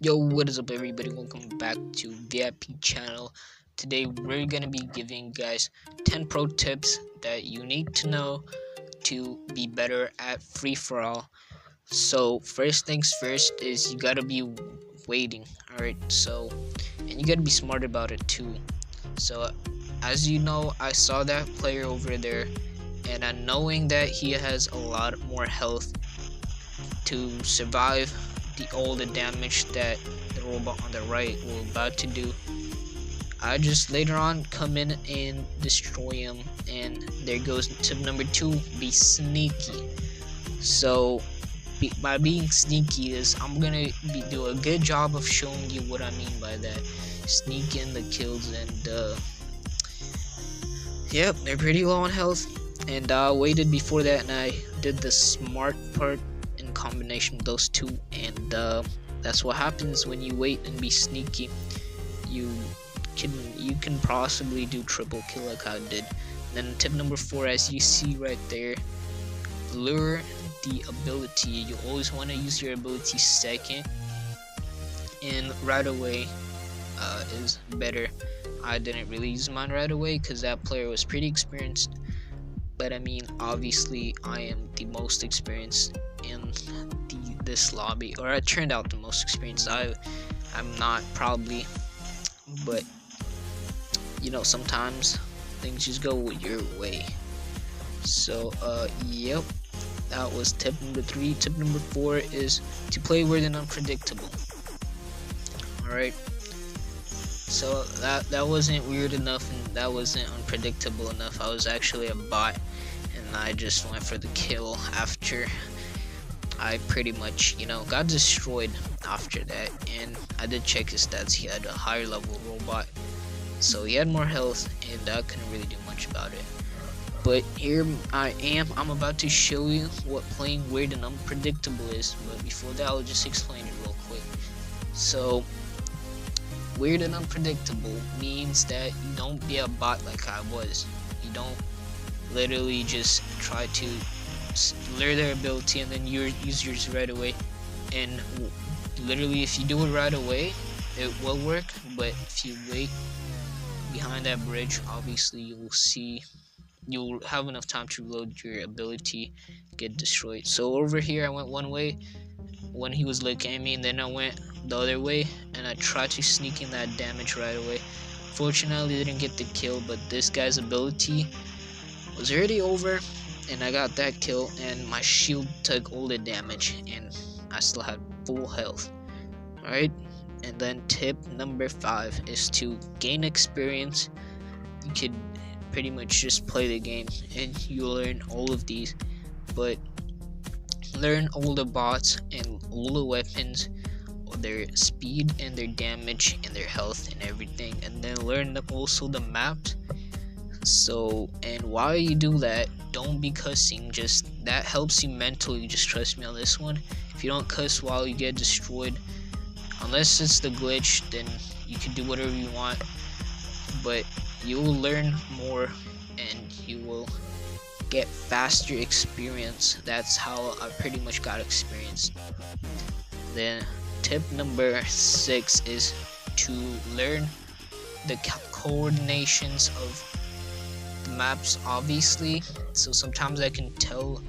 Yo, what is up, everybody? Welcome back to VIP channel. Today we're gonna be giving you guys 10 pro tips that you need to know to be better at free for all. So first things first is you gotta be waiting. All right. And you gotta be smart about it too. So as you know, I saw that player over there, and knowing that he has a lot more health to survive all the damage that the robot on the right will about to do. I just later on come in and destroy him, and there goes tip number 2: be sneaky. So by being sneaky is I'm gonna do a good job of showing you what I mean by that. Sneak in the kills, and yep, they're pretty low on health, and I waited before that, and I did the smart part in combination with those two, and that's what happens when you wait and be sneaky. You can possibly do triple kill like I did. Then tip number 4, as you see right there, lure the ability. You always want to use your ability second, and right away is better. I didn't really use mine right away because that player was pretty experienced, but I mean, obviously I am the most experienced in this lobby, or I turned out the most experienced. I'm not, probably, but you know, sometimes things just go your way. So yep, that was tip number 3. Tip number 4 is to play weird and unpredictable. All right, so that wasn't weird enough, and that wasn't unpredictable enough. I was actually a bot, and I just went for the kill after I pretty much, got destroyed after that. And I did check his stats. He had a higher level robot, so he had more health, and I couldn't really do much about it. But here I'm about to show you what playing weird and unpredictable is. But before that, I'll just explain it real quick. So weird and unpredictable means that you don't be a bot like I was. You don't literally just try to lure their ability and then use yours right away. And literally, if you do it right away, it will work. But if you wait behind that bridge, obviously you'll have enough time to reload your ability, get destroyed. So over here, I went one way when he was looking at me, and then I went the other way, and I tried to sneak in that damage right away. Fortunately, didn't get the kill, but this guy's ability was already over, and I got that kill, and my shield took all the damage, and I still had full health. Alright, and then tip number 5 is to gain experience. You could pretty much just play the game, and you learn all of these, but learn all the bots and all the weapons, their speed and their damage and their health and everything, and then learn also the maps. So, and while you do that, don't be cussing. Just that helps you mentally. Just trust me on this one. If you don't cuss while you get destroyed, unless it's the glitch, then you can do whatever you want, but you will learn more, and you will get faster experience. That's how I pretty much got experience. Then tip number 6 is to learn the coordinations of the maps, obviously. So sometimes I can tell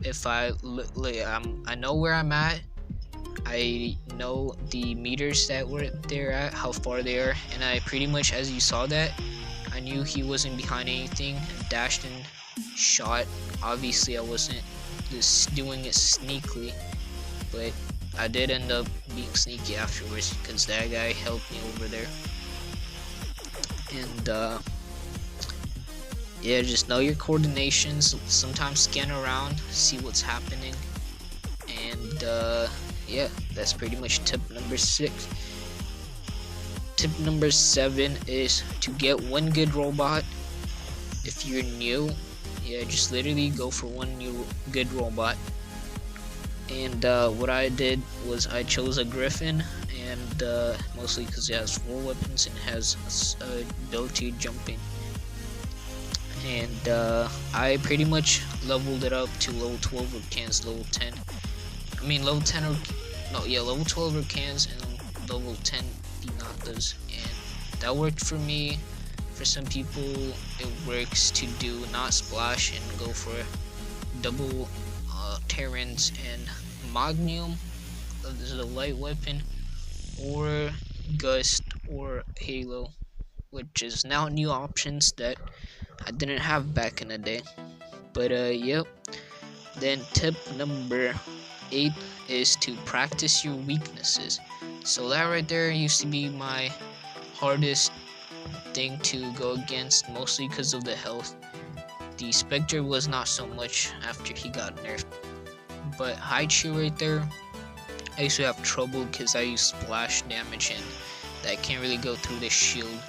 if I know where I'm at. I know the meters that they're at, how far they are, and I pretty much, as you saw that, I knew he wasn't behind anything, and dashed and shot. Obviously I wasn't just doing it sneakily, but I did end up being sneaky afterwards because that guy helped me over there. And yeah, just know your coordinations. Sometimes scan around, see what's happening, and yeah, that's pretty much tip number 6. Tip number 7 is to get one good robot. If you're new, yeah, just literally go for one new good robot. And what I did was I chose a Griffin, and mostly because it has 4 weapons and has ability jumping. And I pretty much leveled it up to level 12 with cans, level 10. I mean level 10 or no, yeah, level 12 or cans, and level 10 Pinatas, and that worked for me. For some people, it works to do not splash and go for double Terrans and Magnium. This is a light weapon, or Gust or Halo, which is now new options that I didn't have back in the day. But yep. Then tip number 8 is to practice your weaknesses. So that right there used to be my hardest thing to go against, mostly because of the health. The Spectre was not so much after he got nerfed. But Haichu right there, I used to have trouble because I use splash damage and that can't really go through the shield.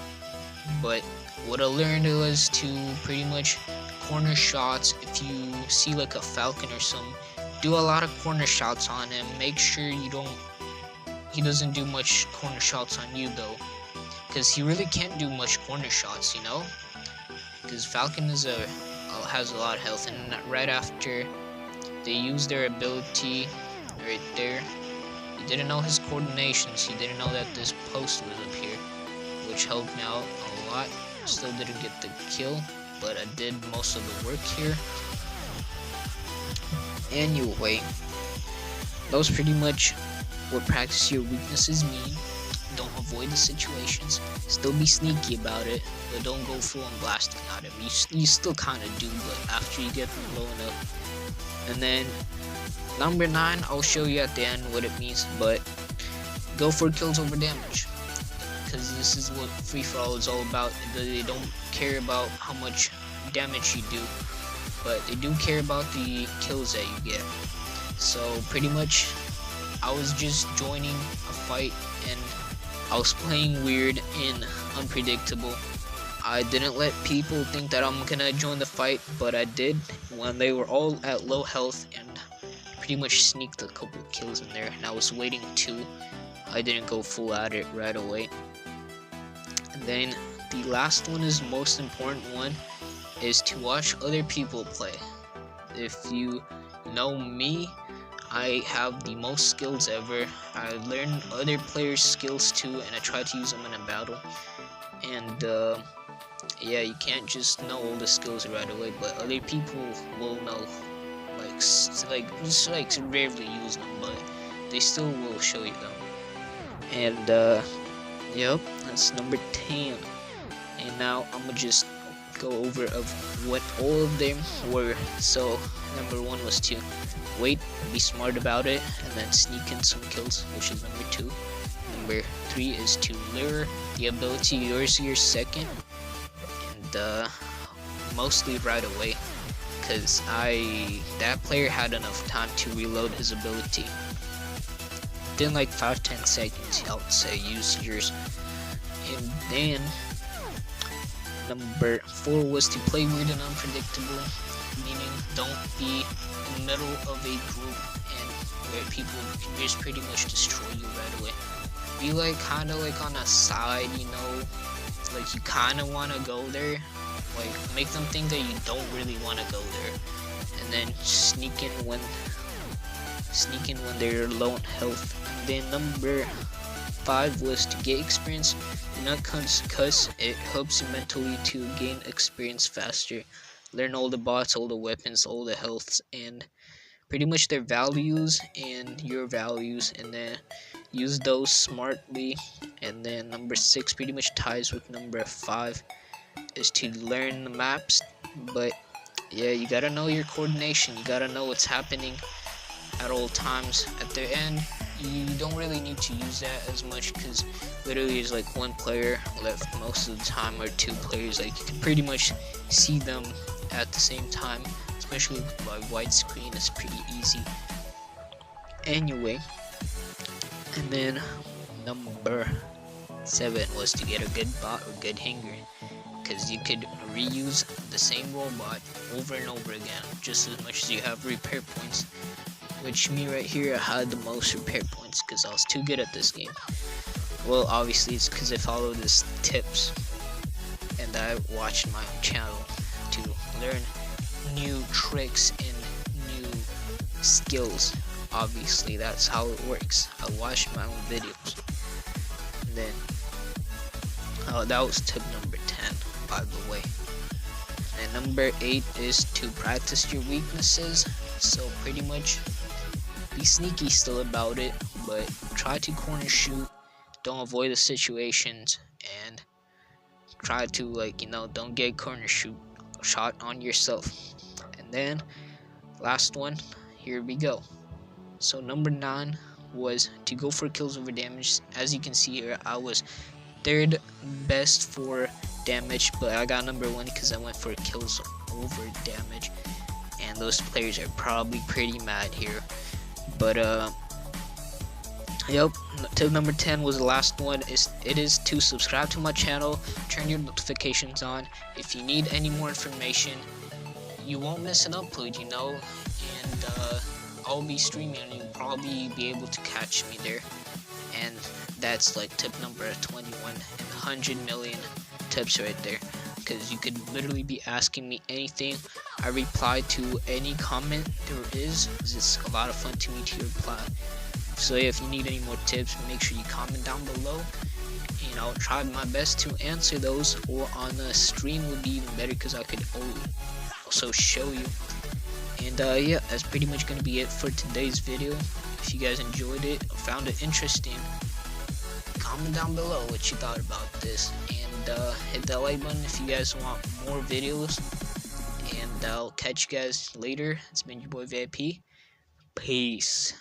But what I learned was to pretty much corner shots. If you see like a Falcon or something, do a lot of corner shots on him. Make sure he doesn't do much corner shots on you though, because he really can't do much corner shots, you know, because Falcon has a lot of health. And right after they use their ability right there, he didn't know his coordinations. He didn't know that this post was up here, which helped me out a lot. Still didn't get the kill, but I did most of the work here. Anyway, that was pretty much what practice your weaknesses mean. Don't avoid the situations. Still be sneaky about it, but don't go full on blasting at him. You still kind of do, but after you get them low enough. And then number 9, I'll show you at the end what it means, but go for kills over damage, because this is what free for all is all about. They don't care about how much damage you do, but they do care about the kills that you get. So pretty much I was just joining a fight and I was playing weird and unpredictable. I didn't let people think that I'm gonna join the fight, but I did when they were all at low health, and pretty much sneaked a couple kills in there, and I was waiting too. I didn't go full at it right away. And then the last one is the most important one, is to watch other people play. If you know me, I have the most skills ever. I learned other players' skills too, and I try to use them in a battle. And yeah, you can't just know all the skills right away, but other people will know. Just rarely use them, but they still will show you them. And yep, that's number 10. And now I'm gonna just go over of what all of them were. So number 1 was to wait, be smart about it, and then sneak in some kills, which is number 2. Number 3 is to lure the ability yours your second, and mostly right away, because that player had enough time to reload his ability. Then like 5-10 seconds, I would say use yours. And then number 4 was to play weird and unpredictable, meaning don't be in the middle of a group and where people can just pretty much destroy you right away. Be like kind of like on a side, you know, like you kind of want to go there, like make them think that you don't really want to go there, and then sneak in when they're low on health. And then number 5 was to get experience. Do not cuss. It helps you mentally to gain experience faster. Learn all the bots, all the weapons, all the healths, and pretty much their values and your values, and then use those smartly. And then number 6 pretty much ties with number 5, is to learn the maps. But yeah, you gotta know your coordination. You gotta know what's happening at all times. At the end, you don't really need to use that as much, because literally there's like 1 player left most of the time, or 2 players. Like you can pretty much see them at the same time, especially by widescreen. It's pretty easy. Anyway, and then number 7 was to get a good bot or good hanger, because you could reuse the same robot over and over again just as much as you have repair points. Which me right here, I had the most repair points because I was too good at this game. Well, obviously it's because I followed his tips and I watched my own channel to learn new tricks and new skills. Obviously that's how it works. I watched my own videos. then that was tip number 10, by the way. And number 8 is to practice your weaknesses. So pretty much be sneaky still about it, but try to corner shoot, don't avoid the situations, and try to, like, don't get corner shoot shot on yourself. And then last one, here we go. So number 9 was to go for kills over damage. As you can see here, I was third best for damage, but I got number 1 because I went for kills over damage, and those players are probably pretty mad here. But yep, tip number 10 was the last one. It is to subscribe to my channel, turn your notifications on. If you need any more information, you won't miss an upload, and I'll be streaming and you'll probably be able to catch me there. And that's like tip number 21 and 100 million tips right there, because you could literally be asking me anything. I reply to any comment there is. It's a lot of fun to me to reply. So yeah, if you need any more tips, make sure you comment down below. I'll try my best to answer those, or on a stream would be even better because I could also show you. And yeah, that's pretty much gonna be it for today's video. If you guys enjoyed it or found it interesting, comment down below what you thought about this, and hit that like button if you guys want more videos. And I'll catch you guys later. It's been your boy VIP. Peace.